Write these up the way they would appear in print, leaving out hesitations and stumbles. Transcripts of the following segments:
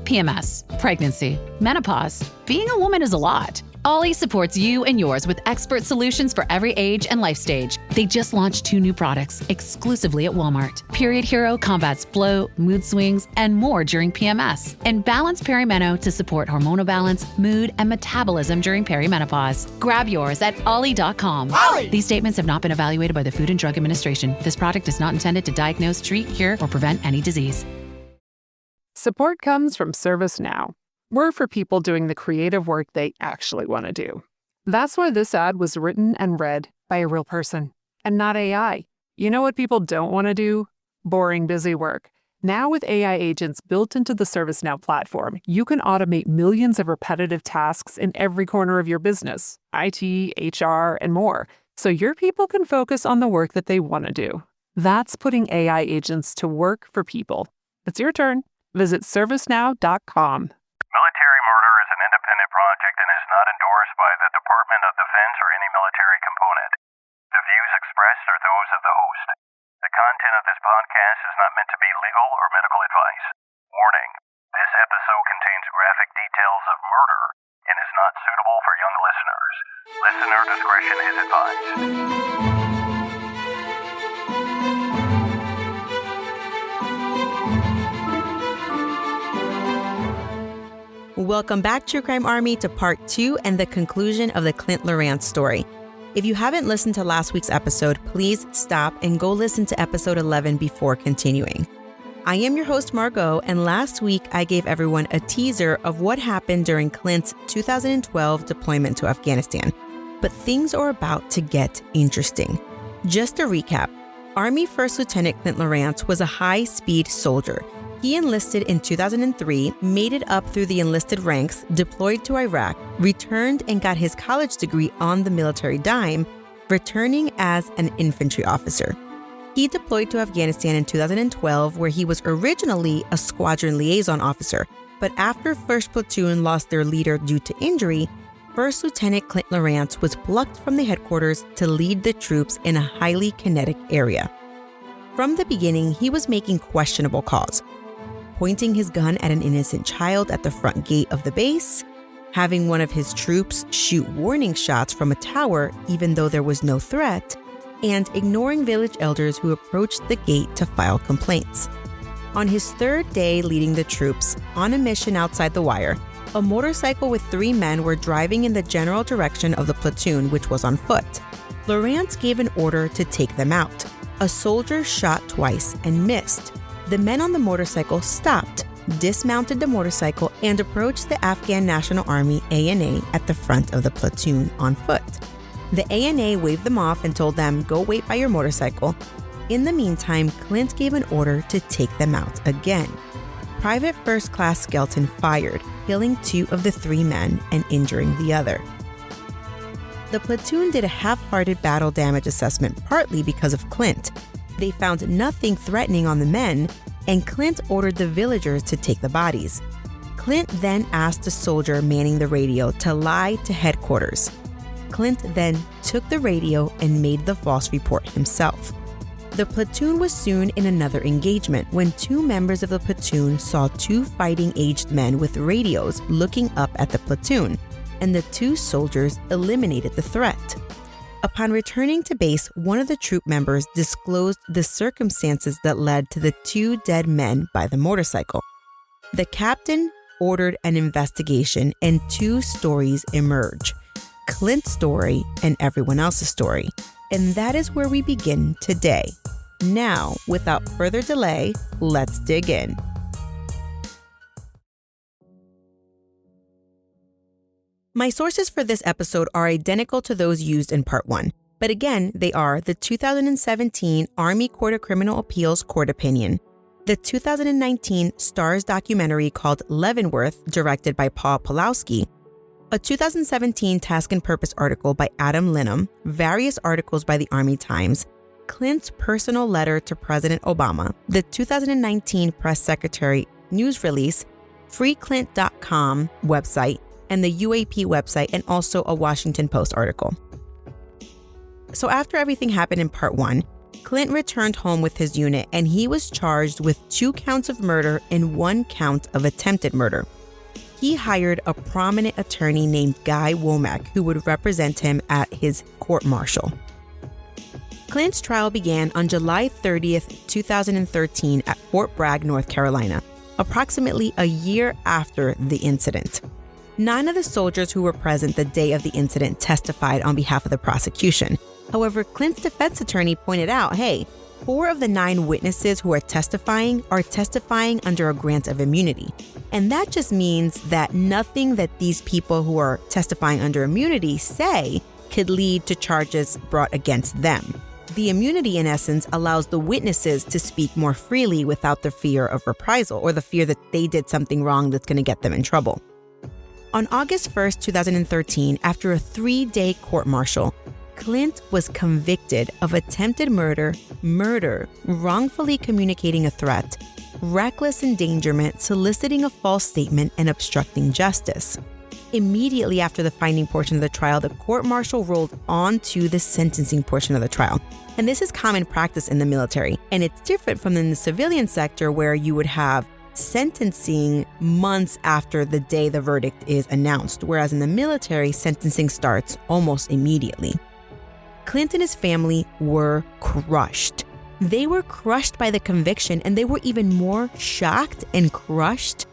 PMS, pregnancy, menopause. Being a woman is a lot. Ollie supports you and yours with expert solutions for every age and life stage. They just launched 2 new products exclusively at Walmart. Period Hero combats bloat, mood swings, and more during PMS. And Balance Perimeno to support hormonal balance, mood, and metabolism during perimenopause. Grab yours at ollie.com. Ollie! These statements have not been evaluated by the Food and Drug Administration. This product is not intended to diagnose, treat, cure, or prevent any disease. Support comes from ServiceNow. We're for people doing the creative work they actually want to do. That's why this ad was written and read by a real person and not AI. You know what people don't want to do? Boring, busy work. Now with AI agents built into the ServiceNow platform, you can automate millions of repetitive tasks in every corner of your business, IT, HR, and more, so your people can focus on the work that they want to do. That's putting AI agents to work for people. It's your turn. Visit servicenow.com. Military murder is an independent project and is not endorsed by the Department of Defense or any military component. The views expressed are those of the host. The content of this podcast is not meant to be legal or medical advice. Warning, this episode contains graphic details of murder and is not suitable for young listeners. Listener discretion is advised. Welcome back, True Crime Army, to part 2 and the conclusion of the Clint Lorance story. If you haven't listened to last week's episode, please stop and go listen to episode 11 before continuing. I am your host, Margot, and last week I gave everyone a teaser of what happened during Clint's 2012 deployment to Afghanistan. But things are about to get interesting. Just to recap, Army First Lieutenant Clint Lorance was a high-speed soldier. He enlisted in 2003, made it up through the enlisted ranks, deployed to Iraq, returned and got his college degree on the military dime, returning as an infantry officer. He deployed to Afghanistan in 2012, where he was originally a squadron liaison officer, but after 1st Platoon lost their leader due to injury, First Lieutenant Clint Lorance was plucked from the headquarters to lead the troops in a highly kinetic area. From the beginning, he was making questionable calls, pointing his gun at an innocent child at the front gate of the base, having one of his troops shoot warning shots from a tower even though there was no threat, and ignoring village elders who approached the gate to file complaints. On his 3rd day leading the troops on a mission outside the wire, a motorcycle with 3 men were driving in the general direction of the platoon, which was on foot. Lorance gave an order to take them out. A soldier shot twice and missed. The men on the motorcycle stopped, dismounted the motorcycle, and approached the Afghan National Army ANA at the front of the platoon on foot. The ANA waved them off and told them, "Go wait by your motorcycle." In the meantime, Clint gave an order to take them out again. Private First Class Skelton fired, killing 2 of the 3 men and injuring the other. The platoon did a half-hearted battle damage assessment, partly because of Clint. They found nothing threatening on the men, and Clint ordered the villagers to take the bodies. Clint then asked a soldier manning the radio to lie to headquarters. Clint then took the radio and made the false report himself. The platoon was soon in another engagement when 2 members of the platoon saw 2 fighting-aged men with radios looking up at the platoon, and the 2 soldiers eliminated the threat. Upon returning to base, one of the troop members disclosed the circumstances that led to the 2 dead men by the motorcycle. The captain ordered an investigation and 2 stories emerge: Clint's story and everyone else's story. And that is where we begin today. Now, without further delay, let's dig in. My sources for this episode are identical to those used in part 1, but again, they are the 2017 Army Court of Criminal Appeals Court Opinion, the 2019 Starz documentary called Leavenworth, directed by Paul Pawlowski, a 2017 Task and Purpose article by Adam Linham, various articles by the Army Times, Clint's personal letter to President Obama, the 2019 Press Secretary news release, freeclint.com website, and the UAP website, and also a Washington Post article. So after everything happened in part 1, Clint returned home with his unit and he was charged with 2 counts of murder and 1 count of attempted murder. He hired a prominent attorney named Guy Womack who would represent him at his court-martial. Clint's trial began on July 30th, 2013 at Fort Bragg, North Carolina, approximately a year after the incident. 9 of the soldiers who were present the day of the incident testified on behalf of the prosecution. However, Clint's defense attorney pointed out, hey, 4 of the 9 witnesses who are testifying under a grant of immunity. And that just means that nothing that these people who are testifying under immunity say could lead to charges brought against them. The immunity, in essence, allows the witnesses to speak more freely without the fear of reprisal or the fear that they did something wrong that's going to get them in trouble. On August 1st, 2013, after a 3-day court-martial, Clint was convicted of attempted murder, wrongfully communicating a threat, reckless endangerment, soliciting a false statement, and obstructing justice. Immediately after the finding portion of the trial, the court-martial rolled on to the sentencing portion of the trial. And this is common practice in the military, and it's different from in the civilian sector where you would have sentencing months after the day the verdict is announced, whereas in the military, sentencing starts almost immediately. Clint and his family were crushed. They were crushed by the conviction, and they were even more shocked and crushed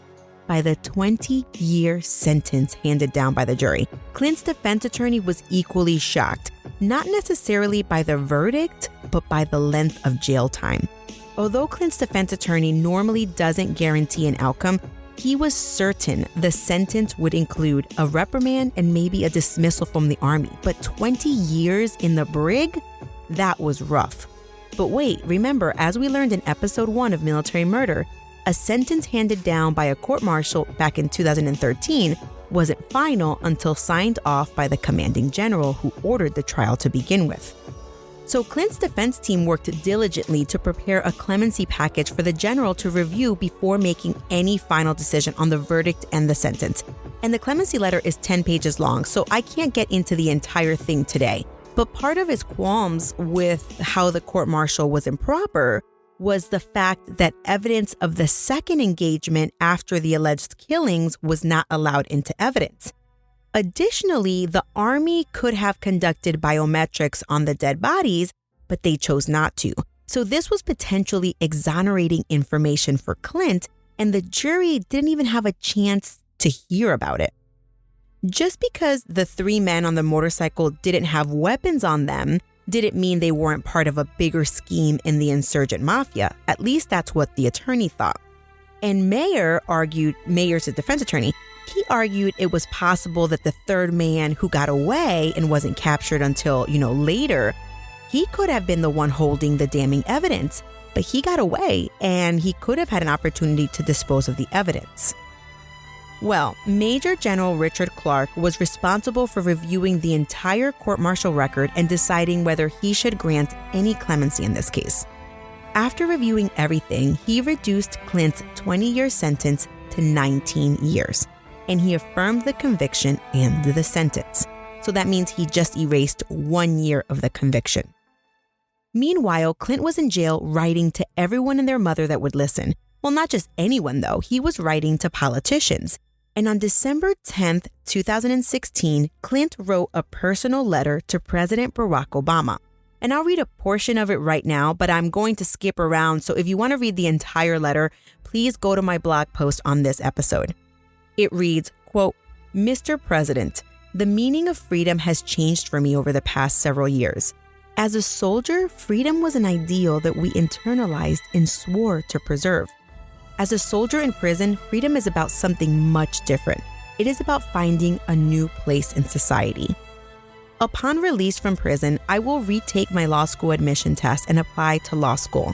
by the 20-year sentence handed down by the jury. Clint's defense attorney was equally shocked, not necessarily by the verdict, but by the length of jail time. Although Clint's defense attorney normally doesn't guarantee an outcome, he was certain the sentence would include a reprimand and maybe a dismissal from the Army. But 20 years in the brig? That was rough. But wait, remember, as we learned in episode 1 of Military Murder, a sentence handed down by a court-martial back in 2013 wasn't final until signed off by the commanding general who ordered the trial to begin with. So Clint's defense team worked diligently to prepare a clemency package for the general to review before making any final decision on the verdict and the sentence. And the clemency letter is 10 pages long, so I can't get into the entire thing today. But part of his qualms with how the court-martial was improper was the fact that evidence of the second engagement after the alleged killings was not allowed into evidence. Additionally, the Army could have conducted biometrics on the dead bodies, but they chose not to. So this was potentially exonerating information for Clint, and the jury didn't even have a chance to hear about it. Just because the 3 men on the motorcycle didn't have weapons on them didn't mean they weren't part of a bigger scheme in the insurgent mafia. At least that's what the attorney thought. And Mayer's the defense attorney, he argued it was possible that the 3rd man who got away and wasn't captured until, later, he could have been the one holding the damning evidence, but he got away and he could have had an opportunity to dispose of the evidence. Well, Major General Richard Clark was responsible for reviewing the entire court-martial record and deciding whether he should grant any clemency in this case. After reviewing everything, he reduced Clint's 20-year sentence to 19 years, and he affirmed the conviction and the sentence. So that means he just erased 1 year of the conviction. Meanwhile, Clint was in jail writing to everyone and their mother that would listen. Well, not just anyone, though. He was writing to politicians. And on December 10th, 2016, Clint wrote a personal letter to President Barack Obama. And I'll read a portion of it right now, but I'm going to skip around. So if you want to read the entire letter, please go to my blog post on this episode. It reads, quote, "Mr. President, the meaning of freedom has changed for me over the past several years. As a soldier, freedom was an ideal that we internalized and swore to preserve. As a soldier in prison, freedom is about something much different. It is about finding a new place in society. Upon release from prison, I will retake my law school admission test and apply to law school.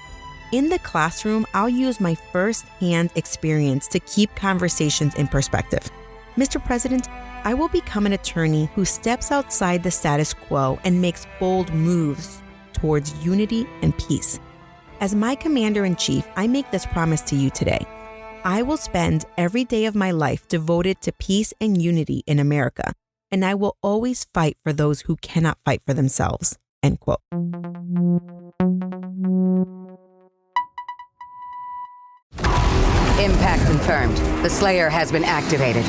In the classroom, I'll use my first-hand experience to keep conversations in perspective. Mr. President, I will become an attorney who steps outside the status quo and makes bold moves towards unity and peace. As my commander-in-chief, I make this promise to you today. I will spend every day of my life devoted to peace and unity in America, and I will always fight for those who cannot fight for themselves." End quote. Impact confirmed. The Slayer has been activated.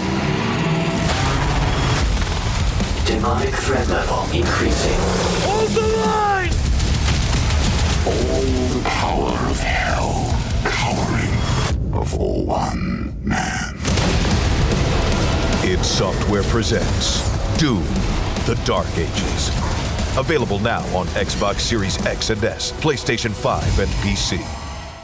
Demonic threat level increasing. Hold the line! All the power of hell cowering before one man. id Software presents Doom, The Dark Ages. Available now on Xbox Series X and S, PlayStation 5, and PC.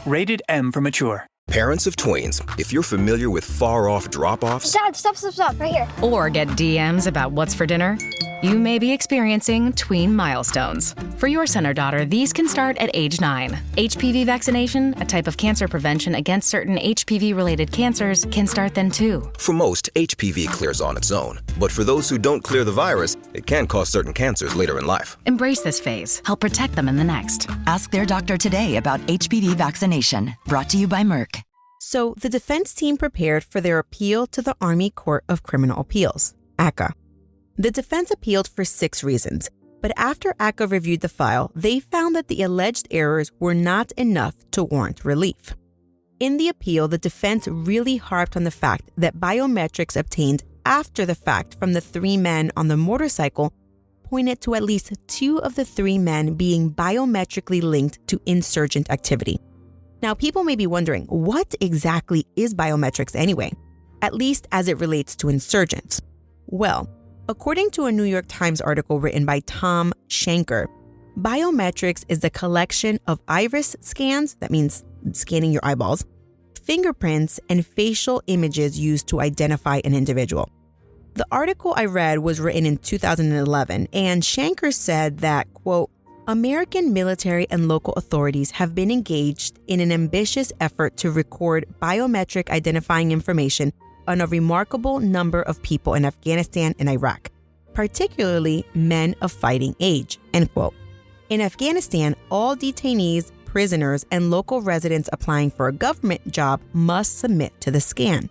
Rated M for mature. Parents of tweens, if you're familiar with far-off drop-offs... Dad, stop, right here. Or get DMs about what's for dinner, you may be experiencing tween milestones. For your son or daughter, these can start at age 9. HPV vaccination, a type of cancer prevention against certain HPV-related cancers, can start then too. For most, HPV clears on its own. But for those who don't clear the virus, it can cause certain cancers later in life. Embrace this phase. Help protect them in the next. Ask their doctor today about HPV vaccination. Brought to you by Merck. So the defense team prepared for their appeal to the Army Court of Criminal Appeals, ACCA. The defense appealed for 6 reasons, but after ACCA reviewed the file, they found that the alleged errors were not enough to warrant relief. In the appeal, the defense really harped on the fact that biometrics obtained after the fact from the 3 men on the motorcycle pointed to at least 2 of the 3 men being biometrically linked to insurgent activity. Now, people may be wondering, what exactly is biometrics anyway, at least as it relates to insurgents? Well, according to a New York Times article written by Tom Shanker, biometrics is the collection of iris scans, that means scanning your eyeballs, fingerprints, and facial images used to identify an individual. The article I read was written in 2011, and Shanker said that, quote, American military and local authorities have been engaged in an ambitious effort to record biometric identifying information on a remarkable number of people in Afghanistan and Iraq, particularly men of fighting age, end quote. In Afghanistan, all detainees, prisoners, and local residents applying for a government job must submit to the scan.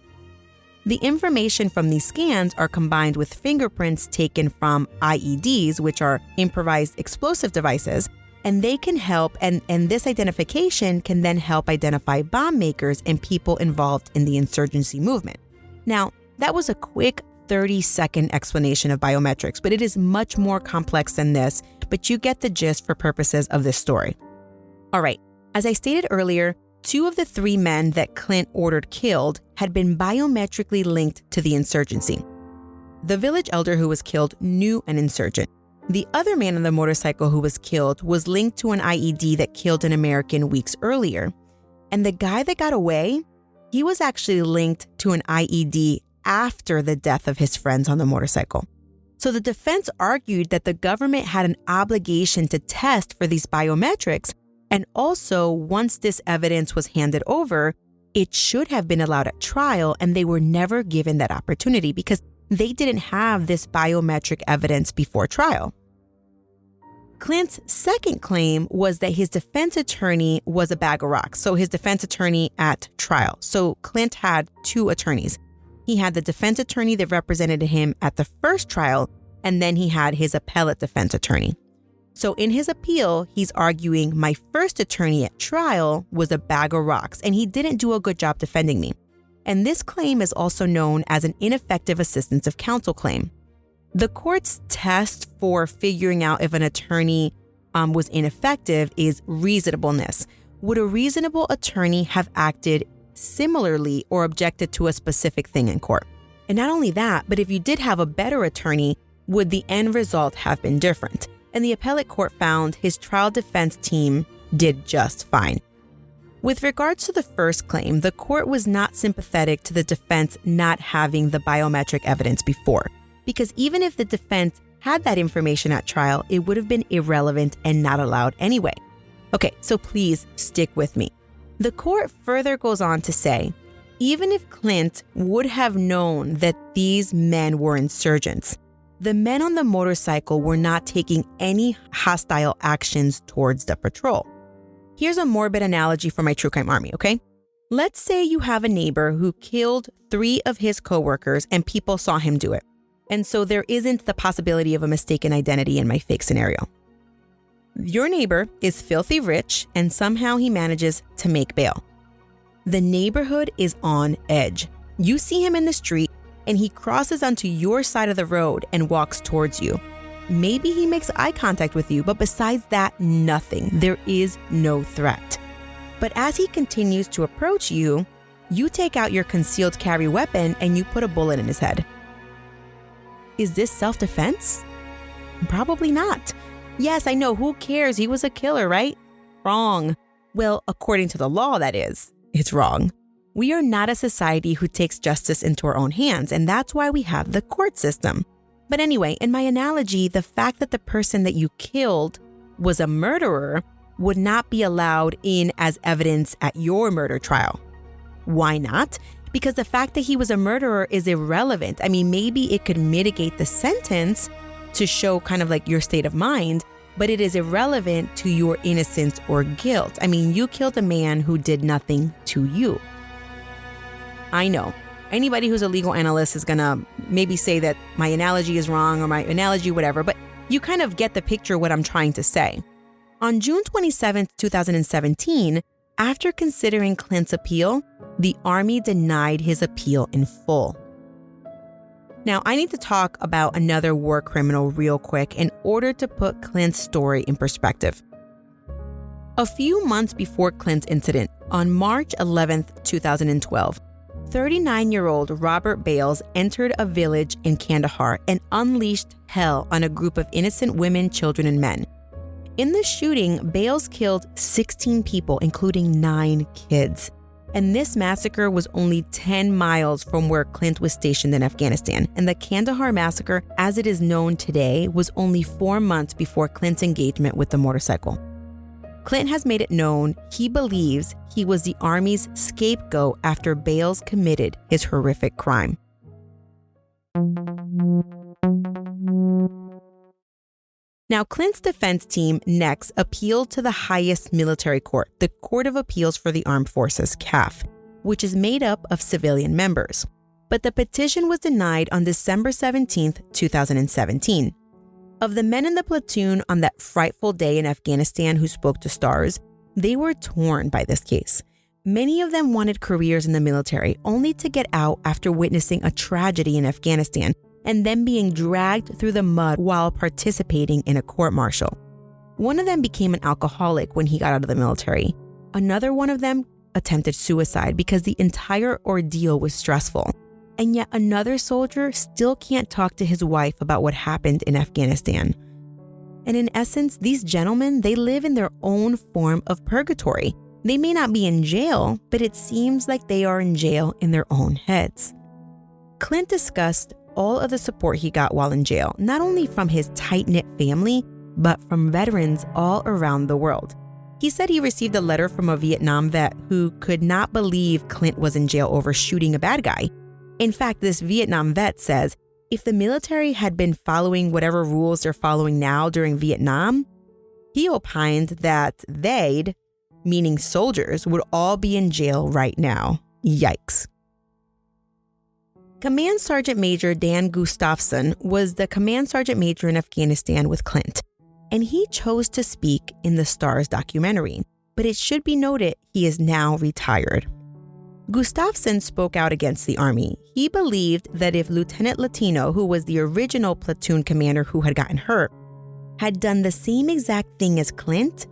The information from these scans are combined with fingerprints taken from IEDs, which are improvised explosive devices, and they can help, and this identification can then help identify bomb makers and people involved in the insurgency movement. Now, that was a quick 30-second explanation of biometrics, but it is much more complex than this, but you get the gist for purposes of this story. All right, as I stated earlier, 2 of the 3 men that Clint ordered killed had been biometrically linked to the insurgency. The village elder who was killed knew an insurgent. The other man on the motorcycle who was killed was linked to an IED that killed an American weeks earlier. And the guy that got away, he was actually linked to an IED after the death of his friends on the motorcycle. So the defense argued that the government had an obligation to test for these biometrics. And also, once this evidence was handed over, it should have been allowed at trial, and they were never given that opportunity because they didn't have this biometric evidence before trial. Clint's second claim was that his defense attorney was a bag of rocks, so his defense attorney at trial. So Clint had 2 attorneys. He had the defense attorney that represented him at the first trial, and then he had his appellate defense attorney. So in his appeal, he's arguing my first attorney at trial was a bag of rocks and he didn't do a good job defending me. And this claim is also known as an ineffective assistance of counsel claim. The court's test for figuring out if an attorney was ineffective is reasonableness. Would a reasonable attorney have acted similarly or objected to a specific thing in court? And not only that, but if you did have a better attorney, would the end result have been different? And the appellate court found his trial defense team did just fine. With regards to the first claim, the court was not sympathetic to the defense not having the biometric evidence before, because even if the defense had that information at trial, it would have been irrelevant and not allowed anyway. Okay, so please stick with me. The court further goes on to say, even if Clint would have known that these men were insurgents, the men on the motorcycle were not taking any hostile actions towards the patrol. Here's a morbid analogy for my true crime army, okay? Let's say you have a neighbor who killed 3 of his coworkers and people saw him do it. And so there isn't the possibility of a mistaken identity in my fake scenario. Your neighbor is filthy rich and somehow he manages to make bail. The neighborhood is on edge. You see him in the street, and he crosses onto your side of the road and walks towards you. Maybe he makes eye contact with you, but besides that, nothing. There is no threat. But as he continues to approach you, you take out your concealed carry weapon and you put a bullet in his head. Is this self-defense? Probably not. Yes, I know, who cares? He was a killer, right? Wrong. Well, according to the law, that is. It's wrong. We are not a society who takes justice into our own hands, and that's why we have the court system. But anyway, in my analogy, the fact that the person that you killed was a murderer would not be allowed in as evidence at your murder trial. Why not? Because the fact that he was a murderer is irrelevant. I mean, maybe it could mitigate the sentence to show kind of like your state of mind, but it is irrelevant to your innocence or guilt. I mean, you killed a man who did nothing to you. I know. Anybody who's a legal analyst is gonna maybe say that my analogy is wrong or my analogy whatever, but you kind of get the picture what I'm trying to say. On June 27, 2017, after considering Clint's appeal, the Army denied his appeal in full. Now, I need to talk about another war criminal real quick in order to put Clint's story in perspective. A few months before Clint's incident, on March 11, 2012, 39-year-old Robert Bales entered a village in Kandahar and unleashed hell on a group of innocent women, children, and men. In the shooting, Bales killed 16 people, including 9 kids. And this massacre was only 10 miles from where Clint was stationed in Afghanistan. And the Kandahar massacre, as it is known today, was only 4 months before Clint's engagement with the motorcycle. Clint has made it known he believes he was the Army's scapegoat after Bales committed his horrific crime. Now, Clint's defense team next appealed to the highest military court, the Court of Appeals for the Armed Forces, CAF, which is made up of civilian members. But the petition was denied on December 17, 2017. Of the men in the platoon on that frightful day in Afghanistan who spoke to Stars, they were torn by this case. Many of them wanted careers in the military, only to get out after witnessing a tragedy in Afghanistan and then being dragged through the mud while participating in a court-martial. One of them became an alcoholic when he got out of the military. Another one of them attempted suicide because the entire ordeal was stressful. And yet another soldier still can't talk to his wife about what happened in Afghanistan. And in essence, these gentlemen, they live in their own form of purgatory. They may not be in jail, but it seems like they are in jail in their own heads. Clint discussed all of the support he got while in jail, not only from his tight-knit family, but from veterans all around the world. He said he received a letter from a Vietnam vet who could not believe Clint was in jail over shooting a bad guy. In fact, this Vietnam vet says, if the military had been following whatever rules they're following now during Vietnam, he opined that they'd, meaning soldiers, would all be in jail right now. Yikes. Command Sergeant Major Dan Gustafson was the Command Sergeant Major in Afghanistan with Clint, and he chose to speak in the Stars documentary, but it should be noted he is now retired. Gustafson spoke out against the Army. He believed that if Lieutenant Latino, who was the original platoon commander who had gotten hurt, had done the same exact thing as Clint,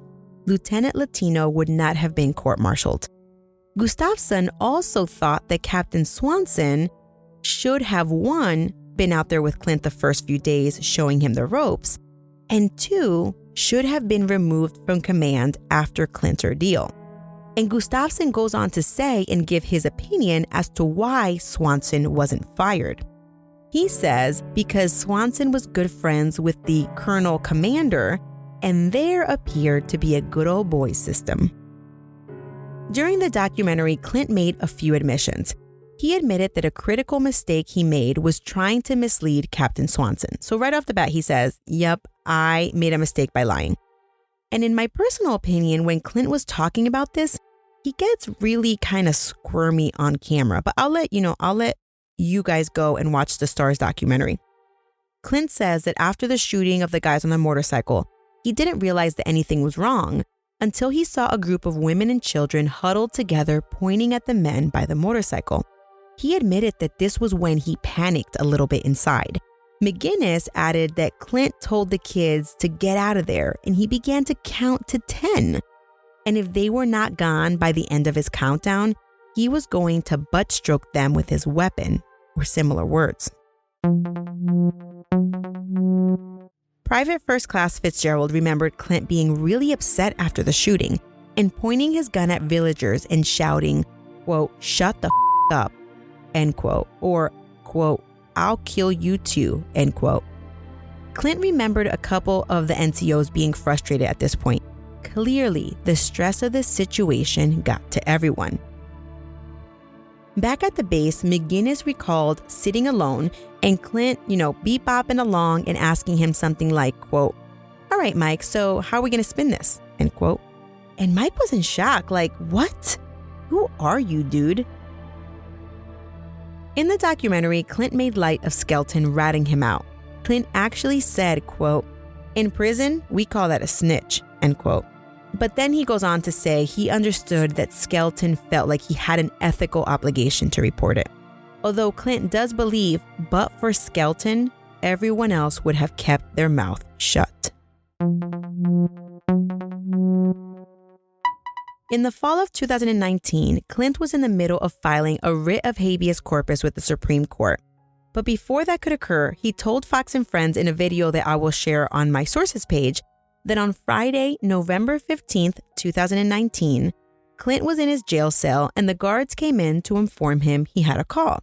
Lieutenant Latino would not have been court-martialed. Gustafson also thought that Captain Swanson should have, 1, been out there with Clint the first few days showing him the ropes, and 2, should have been removed from command after Clint's ordeal. And Gustafson goes on to say and give his opinion as to why Swanson wasn't fired. He says because Swanson was good friends with the colonel commander, and there appeared to be a good old boy system. During the documentary, Clint made a few admissions. He admitted that a critical mistake he made was trying to mislead Captain Swanson. So right off the bat, he says, yep, I made a mistake by lying. And in my personal opinion, when Clint was talking about this, he gets really kind of squirmy on camera. But I'll let you guys go and watch the Stars documentary. Clint says that after the shooting of the guys on the motorcycle, he didn't realize that anything was wrong. until he saw a group of women and children huddled together pointing at the men by the motorcycle. He admitted that this was when he panicked a little bit inside. McGinnis added that Clint told the kids to get out of there, and he began to count to 10. And if they were not gone by the end of his countdown, he was going to butt stroke them with his weapon, or similar words. Private First Class Fitzgerald remembered Clint being really upset after the shooting and pointing his gun at villagers and shouting, quote, "Shut the up," end quote, or, quote, "I'll kill you too," end quote. Clint remembered a couple of the NCOs being frustrated at this point. Clearly, the stress of this situation got to everyone. Back at the base, McGinnis recalled sitting alone and Clint, bebopping along and asking him something like, quote, "All right, Mike, so how are we going to spin this?" end quote. And Mike was in shock, like, "What? Who are you, dude?" In the documentary, Clint made light of Skelton ratting him out. Clint actually said, quote, "In prison, we call that a snitch," end quote. But then he goes on to say he understood that Skelton felt like he had an ethical obligation to report it. Although Clint does believe, but for Skelton, everyone else would have kept their mouth shut. In the fall of 2019, Clint was in the middle of filing a writ of habeas corpus with the Supreme Court. But before that could occur, he told Fox and Friends in a video that I will share on my sources page that on Friday, November 15th, 2019, Clint was in his jail cell and the guards came in to inform him he had a call.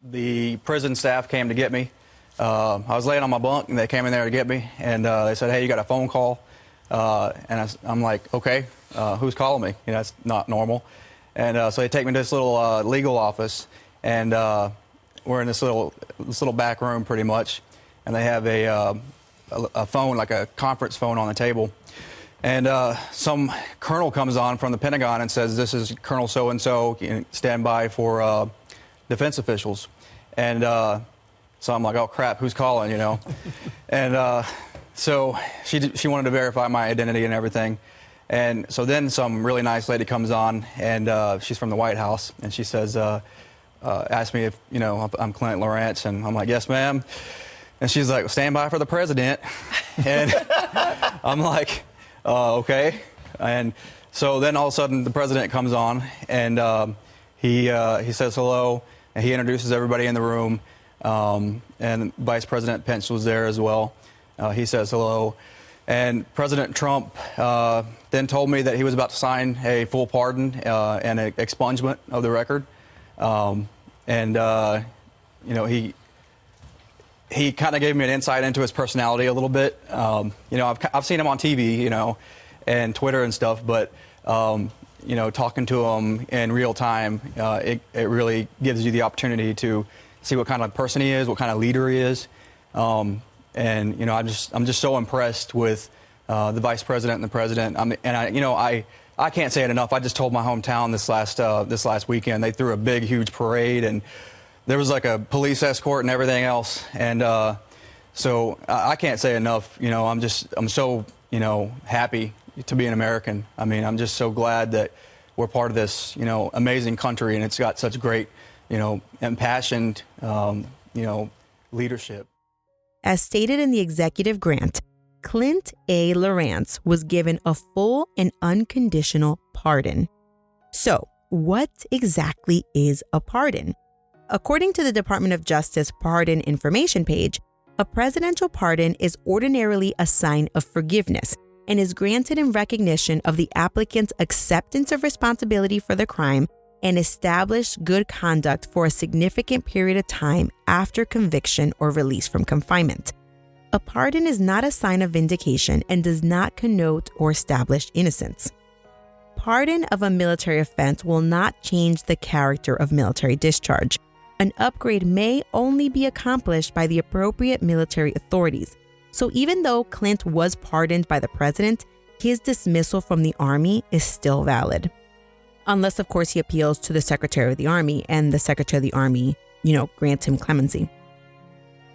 The prison staff came to get me. I was laying on my bunk and they came in there to get me and they said, "Hey, you got a phone call?" And I'm like, "Okay, who's calling me?" That's not normal. And so they take me to this little legal office and we're in this little back room pretty much. And they have a phone, like a conference phone on the table. And some colonel comes on from the Pentagon and says, "This is Colonel so-and-so, stand by for defense officials." And so I'm like, "Oh crap, who's calling?" And so she wanted to verify my identity and everything. And so then some really nice lady comes on and she's from the White House and she says, asked me if, I'm Clint Lorance. And I'm like, "Yes, ma'am." And she's like, "Stand by for the president." And I'm like, "Okay." And so then all of a sudden the president comes on and he says hello and he introduces everybody in the room. And Vice President Pence was there as well. He says hello. And President Trump then told me that he was about to sign a full pardon and an expungement of the record. He kind of gave me an insight into his personality a little bit. I've seen him on TV, and Twitter and stuff, but, talking to him in real time, it really gives you the opportunity to see what kind of person he is, what kind of leader he is. I'm just so impressed with the vice president and the president. I can't say it enough. I just told my hometown this last weekend. They threw a big, huge parade, and there was like a police escort and everything else. And so I can't say enough. I'm so happy to be an American. I'm just so glad that we're part of this amazing country, and it's got such great impassioned leadership. As stated in the executive grant, Clint A. Lorance was given a full and unconditional pardon. So, what exactly is a pardon? According to the Department of Justice Pardon Information page, a presidential pardon is ordinarily a sign of forgiveness and is granted in recognition of the applicant's acceptance of responsibility for the crime and established good conduct for a significant period of time after conviction or release from confinement. A pardon is not a sign of vindication and does not connote or establish innocence. Pardon of a military offense will not change the character of military discharge. An upgrade may only be accomplished by the appropriate military authorities. So even though Clint was pardoned by the president, his dismissal from the Army is still valid. Unless, of course, he appeals to the Secretary of the Army and the Secretary of the Army, grants him clemency.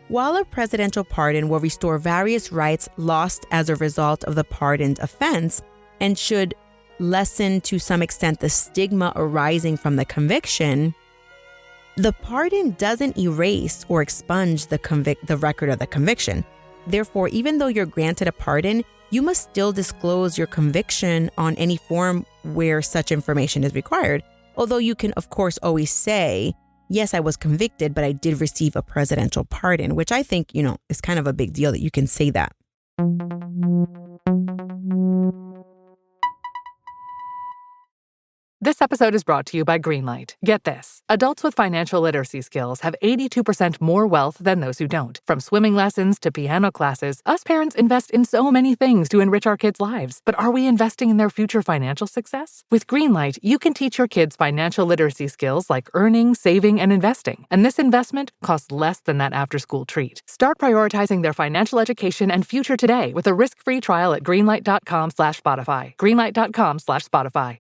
While a presidential pardon will restore various rights lost as a result of the pardoned offense, and should lessen to some extent the stigma arising from the conviction, the pardon doesn't erase or expunge the record of the conviction. Therefore, even though you're granted a pardon, you must still disclose your conviction on any form where such information is required. Although you can, of course, always say, yes, I was convicted, but I did receive a presidential pardon, which I think, is kind of a big deal that you can say that. This episode is brought to you by Greenlight. Get this. Adults with financial literacy skills have 82% more wealth than those who don't. From swimming lessons to piano classes, us parents invest in so many things to enrich our kids' lives. But are we investing in their future financial success? With Greenlight, you can teach your kids financial literacy skills like earning, saving, and investing. And this investment costs less than that after-school treat. Start prioritizing their financial education and future today with a risk-free trial at greenlight.com/Spotify. Greenlight.com/Spotify.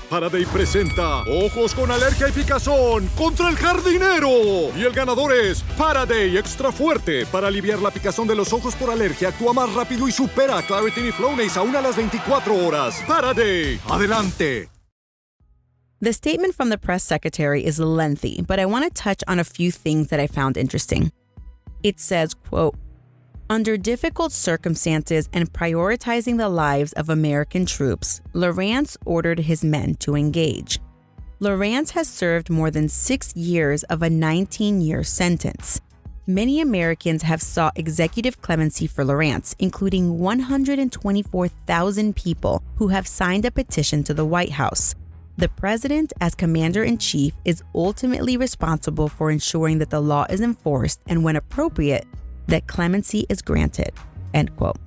Faraday presenta Ojos con Alergia y Picazón contra el jardinero. Y el ganador es Faraday Extra Fuerte. Para aliviar la picazón de los ojos por alergia, actúa más rápido y supera a Claritin y Flonase aún a las 24 horas. Faraday, adelante. The statement from the press secretary is lengthy, but I want to touch on a few things that I found interesting. It says, quote, under difficult circumstances and prioritizing the lives of American troops, Lorance ordered his men to engage. Lorance has served more than 6 years of a 19-year sentence. Many Americans have sought executive clemency for Lorance, including 124,000 people who have signed a petition to the White House. The president, as commander-in-chief, is ultimately responsible for ensuring that the law is enforced and, when appropriate, that clemency is granted, end quote.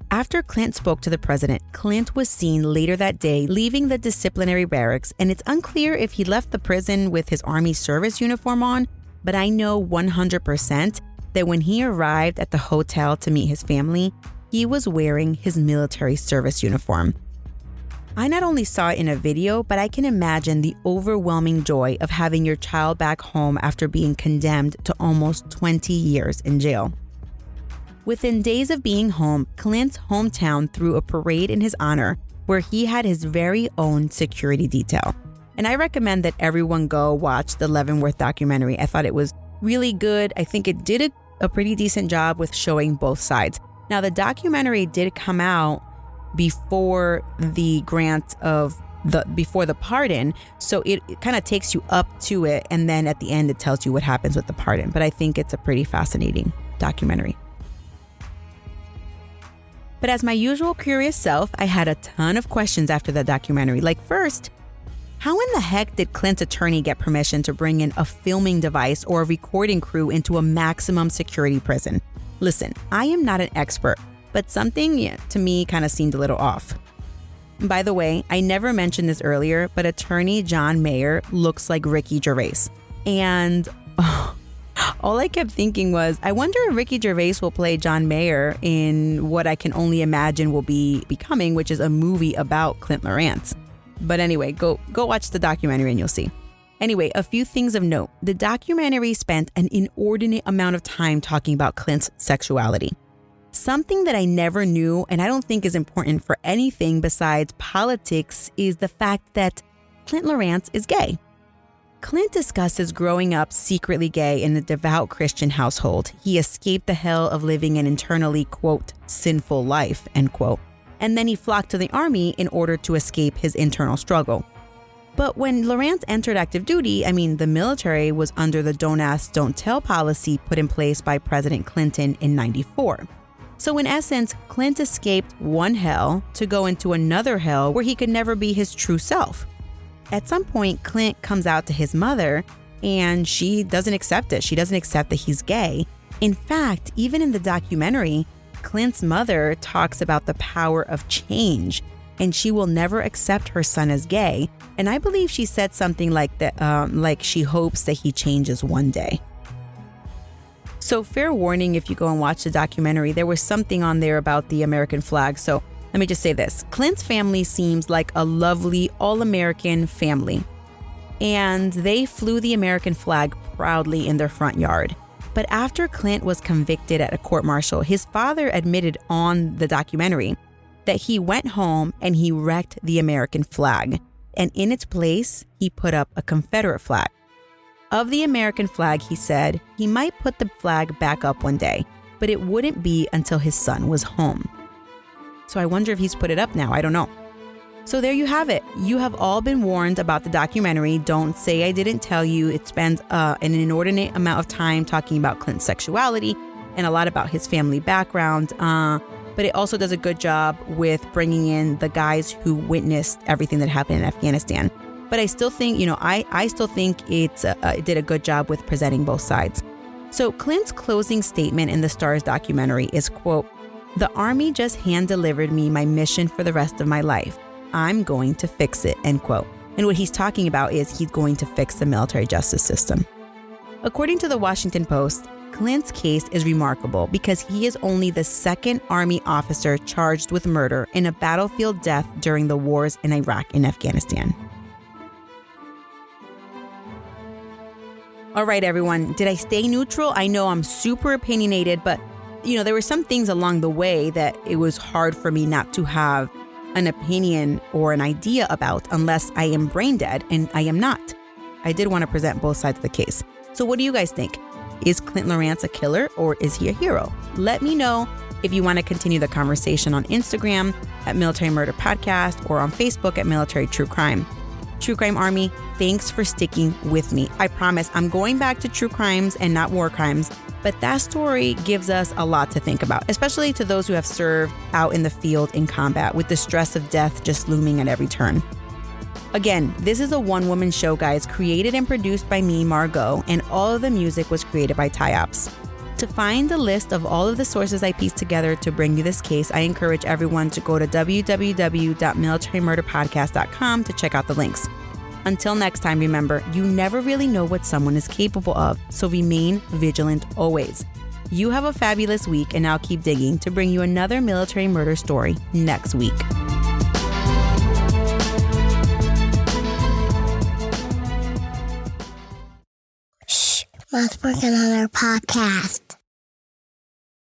After Clint spoke to the president, Clint was seen later that day leaving the disciplinary barracks, and it's unclear if he left the prison with his Army service uniform on, but I know 100% that when he arrived at the hotel to meet his family, he was wearing his military service uniform. I not only saw it in a video, but I can imagine the overwhelming joy of having your child back home after being condemned to almost 20 years in jail. Within days of being home, Clint's hometown threw a parade in his honor where he had his very own security detail. And I recommend that everyone go watch the Leavenworth documentary. I thought it was really good. I think it did a pretty decent job with showing both sides. Now, the documentary did come out before the before the pardon, so it kind of takes you up to it, and then at the end it tells you what happens with the pardon. But I think it's a pretty fascinating documentary. But as my usual curious self, I had a ton of questions after the documentary. Like, first, how in the heck did Clint's attorney get permission to bring in a filming device or a recording crew into a maximum security prison? Listen, I am not an expert, but something to me kind of seemed a little off. By the way, I never mentioned this earlier, but attorney John Mayer looks like Ricky Gervais. And all I kept thinking was, I wonder if Ricky Gervais will play John Mayer in what I can only imagine will be becoming, which is a movie about Clint Lorance. But anyway, go watch the documentary and you'll see. Anyway, a few things of note. The documentary spent an inordinate amount of time talking about Clint's sexuality. Something that I never knew, and I don't think is important for anything besides politics, is the fact that Clint Lorance is gay. Clint discusses growing up secretly gay in a devout Christian household. He escaped the hell of living an internally, quote, sinful life, end quote. And then he flocked to the Army in order to escape his internal struggle. But when Lorance entered active duty, the military was under the don't ask, don't tell policy put in place by President Clinton in '94. So in essence, Clint escaped one hell to go into another hell where he could never be his true self. At some point, Clint comes out to his mother, and she doesn't accept it. She doesn't accept that he's gay. In fact, even in the documentary, Clint's mother talks about the power of change, and she will never accept her son as gay. And I believe she said something like that, like she hopes that he changes one day. So fair warning, if you go and watch the documentary, there was something on there about the American flag. So let me just say this. Clint's family seems like a lovely, all-American family. And they flew the American flag proudly in their front yard. But after Clint was convicted at a court-martial, his father admitted on the documentary that he went home and he wrecked the American flag. And in its place, he put up a Confederate flag. Of the American flag, he said he might put the flag back up one day, but it wouldn't be until his son was home. So I wonder if he's put it up now. I don't know. So there you have it. You have all been warned about the documentary. Don't say I didn't tell you. It spends an inordinate amount of time talking about Clint's sexuality and a lot about his family background. But it also does a good job with bringing in the guys who witnessed everything that happened in Afghanistan. But I still think, I still think it did a good job with presenting both sides. So Clint's closing statement in the Stars documentary is, quote, "The Army just hand-delivered me my mission for the rest of my life. I'm going to fix it," end quote. And what he's talking about is he's going to fix the military justice system. According to the Washington Post, Clint's case is remarkable because he is only the second Army officer charged with murder in a battlefield death during the wars in Iraq and Afghanistan. All right, everyone, did I stay neutral? I know I'm super opinionated, but there were some things along the way that it was hard for me not to have an opinion or an idea about unless I am brain dead, and I am not. I did want to present both sides of the case. So what do you guys think? Is Clint Lorance a killer or is he a hero? Let me know if you want to continue the conversation on Instagram at Military Murder Podcast or on Facebook at Military True Crime. True Crime Army, thanks for sticking with me. I promise I'm going back to true crimes and not war crimes, but that story gives us a lot to think about, especially to those who have served out in the field in combat with the stress of death just looming at every turn. Again, this is a one-woman show, guys, created and produced by me, Margot, and all of the music was created by Ty-Ops. To find a list of all of the sources I pieced together to bring you this case, I encourage everyone to go to www.militarymurderpodcast.com to check out the links. Until next time, remember, you never really know what someone is capable of, so remain vigilant always. You have a fabulous week, and I'll keep digging to bring you another military murder story next week. Shh, let's work on our podcast.